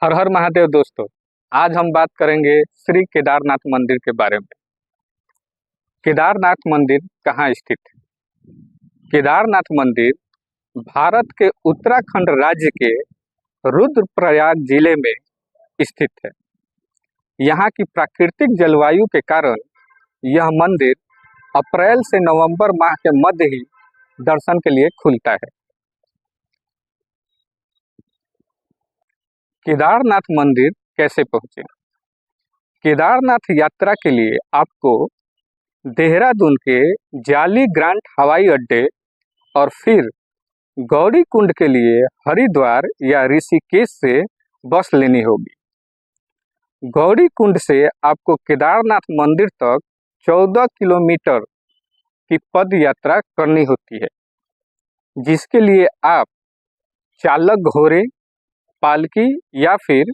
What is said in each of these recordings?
हर हर महादेव दोस्तों। आज हम बात करेंगे श्री केदारनाथ मंदिर के बारे में। केदारनाथ मंदिर कहाँ स्थित है? केदारनाथ मंदिर भारत के उत्तराखंड राज्य के रुद्रप्रयाग जिले में स्थित है। यहाँ की प्राकृतिक जलवायु के कारण यह मंदिर अप्रैल से नवंबर माह के मध्य ही दर्शन के लिए खुलता है। केदारनाथ मंदिर कैसे पहुँचे? केदारनाथ यात्रा के लिए आपको देहरादून के जाली ग्रांट हवाई अड्डे और फिर गौरी कुंड के लिए हरिद्वार या ऋषिकेश से बस लेनी होगी। गौरी कुंड से आपको केदारनाथ मंदिर तक 14 किलोमीटर की पद यात्रा करनी होती है, जिसके लिए आप चालक घोड़े, पालकी या फिर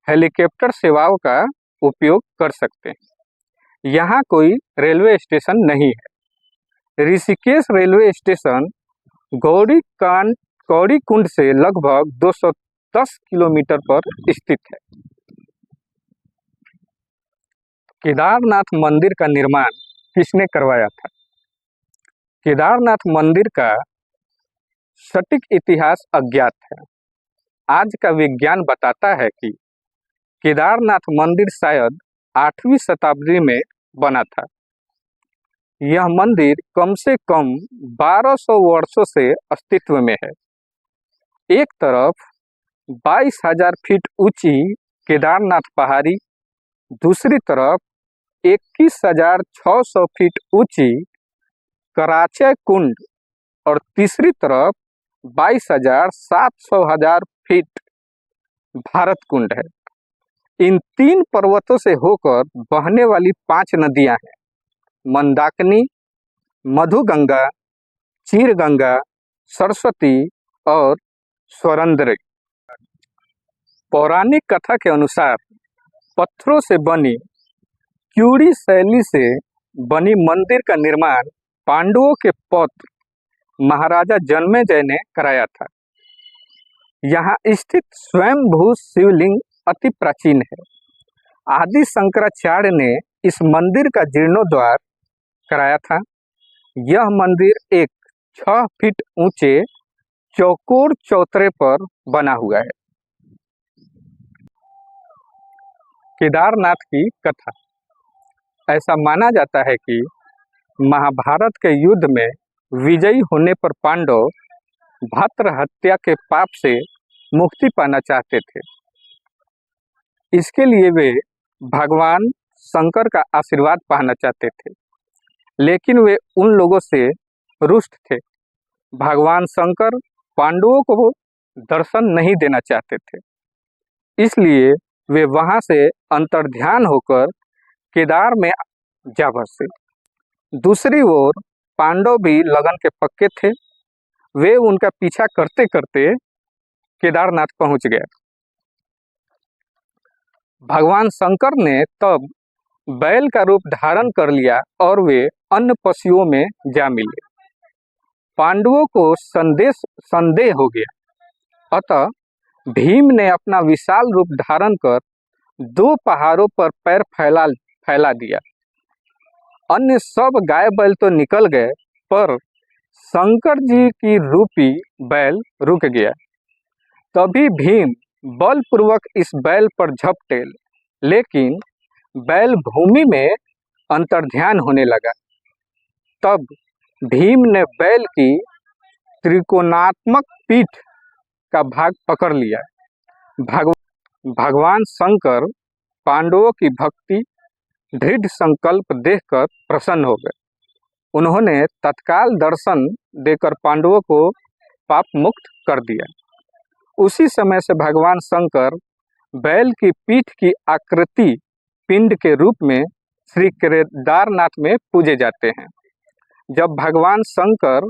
हेलीकॉप्टर सेवाओं का उपयोग कर सकते हैं। यहाँ कोई रेलवे स्टेशन नहीं है। ऋषिकेश रेलवे स्टेशन गौरी कुंड से लगभग 210 किलोमीटर पर स्थित है। केदारनाथ मंदिर का निर्माण किसने करवाया था? केदारनाथ मंदिर का सटीक इतिहास अज्ञात है। आज का विज्ञान बताता है कि केदारनाथ मंदिर शायद 8वीं शताब्दी में बना था। यह मंदिर कम से कम 1200 वर्षों से अस्तित्व में है। एक तरफ 22,000 फीट ऊंची केदारनाथ पहाड़ी, दूसरी तरफ 21,600 फीट ऊंची कराचे कुंड और तीसरी तरफ 22,700 फीट भारत कुंड है। इन तीन पर्वतों से होकर बहने वाली 5 नदियां हैं: मंदाकिनी, मधुगंगा, चीरगंगा, सरस्वती और स्वरंद्री। पौराणिक कथा के अनुसार पत्थरों से बनी क्यूरी शैली से बनी मंदिर का निर्माण पांडवों के पौत्र महाराजा जन्मेजय ने कराया था। यहाँ स्थित स्वयंभू शिवलिंग अति प्राचीन है। आदि शंकराचार्य ने इस मंदिर का जीर्णोद्धार कराया था। यह मंदिर एक 6 फीट ऊंचे चौकोर चौतरे पर बना हुआ है। केदारनाथ की कथा। ऐसा माना जाता है कि महाभारत के युद्ध में विजयी होने पर पांडव भ्रातृ हत्या के पाप से मुक्ति पाना चाहते थे। इसके लिए वे भगवान शंकर का आशीर्वाद पाना चाहते थे, लेकिन वे उन लोगों से रुष्ट थे। भगवान शंकर पांडवों को दर्शन नहीं देना चाहते थे, इसलिए वे वहां से अंतर्ध्यान होकर केदार में जा बसे। दूसरी ओर पांडव भी लगन के पक्के थे। वे उनका पीछा करते करते केदारनाथ पहुंच गए। भगवान शंकर ने तब बैल का रूप धारण कर लिया और वे अन्य पशुओं में जा मिले। पांडवों को संदेह हो गया, अतः भीम ने अपना विशाल रूप धारण कर 2 पहाड़ों पर पैर फैला दिया। अन्य सब गाय बैल तो निकल गए, पर शंकर जी की रूपी बैल रुक गया। तभी भीम बलपूर्वक इस बैल पर झपटे, लेकिन बैल भूमि में अंतर्ध्यान होने लगा। तब भीम ने बैल की त्रिकोणात्मक पीठ का भाग पकड़ लिया। भगवान शंकर पांडवों की भक्ति दृढ़ संकल्प देखकर प्रसन्न हो गए। उन्होंने तत्काल दर्शन देकर पांडवों को पाप मुक्त कर दिया। उसी समय से भगवान शंकर बैल की पीठ की आकृति पिंड के रूप में श्री केदारनाथ में पूजे जाते हैं। जब भगवान शंकर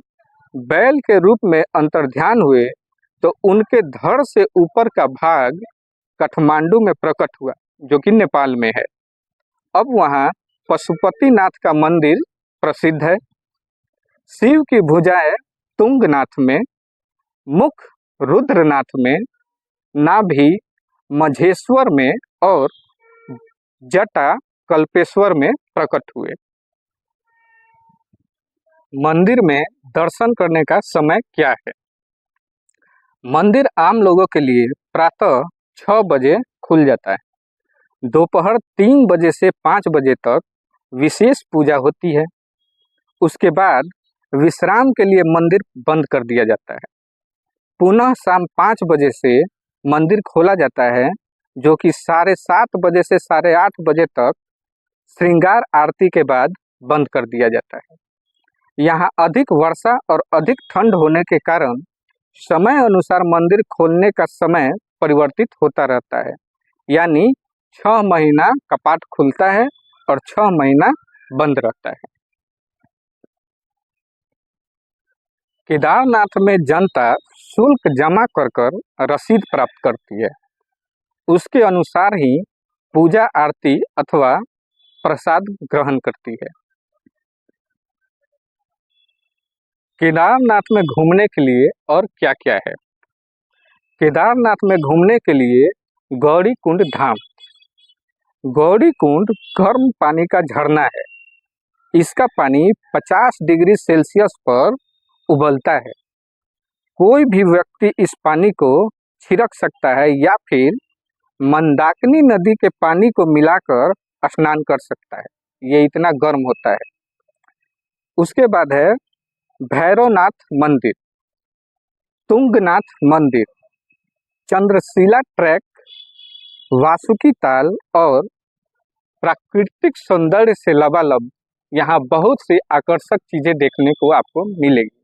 बैल के रूप में अंतर्ध्यान हुए तो उनके धड़ से ऊपर का भाग काठमांडू में प्रकट हुआ, जो कि नेपाल में है। अब वहाँ पशुपतिनाथ का मंदिर प्रसिद्ध है। शिव की भुजाएं तुंगनाथ में, मुख रुद्रनाथ में, नाभि मझेश्वर में और जटा कल्पेश्वर में प्रकट हुए। मंदिर में दर्शन करने का समय क्या है? मंदिर आम लोगों के लिए प्रातः 6 बजे खुल जाता है। दोपहर 3 बजे से 5 बजे तक विशेष पूजा होती है। उसके बाद विश्राम के लिए मंदिर बंद कर दिया जाता है। पुनः शाम 5 बजे से मंदिर खोला जाता है, जो कि 7:30 बजे से 8:30 बजे तक श्रृंगार आरती के बाद बंद कर दिया जाता है। यहाँ अधिक वर्षा और अधिक ठंड होने के कारण समय अनुसार मंदिर खोलने का समय परिवर्तित होता रहता है, यानी 6 महीना कपाट खुलता है और 6 महीना बंद रहता है। केदारनाथ में जनता शुल्क जमा कर रसीद प्राप्त करती है। उसके अनुसार ही पूजा आरती अथवा प्रसाद ग्रहण करती है। केदारनाथ में घूमने के लिए और क्या क्या है? केदारनाथ में घूमने के लिए गौरीकुंड धाम। गौरीकुंड गर्म पानी का झरना है। इसका पानी 50 डिग्री सेल्सियस पर उबलता है। कोई भी व्यक्ति इस पानी को छिड़क सकता है या फिर मंदाकिनी नदी के पानी को मिलाकर स्नान कर सकता है। ये इतना गर्म होता है। उसके बाद है भैरवनाथ मंदिर, तुंगनाथ मंदिर, चंद्रशिला ट्रैक, वासुकी ताल और प्राकृतिक सौंदर्य से लबालब यहाँ बहुत सी आकर्षक चीजें देखने को आपको मिलेगी।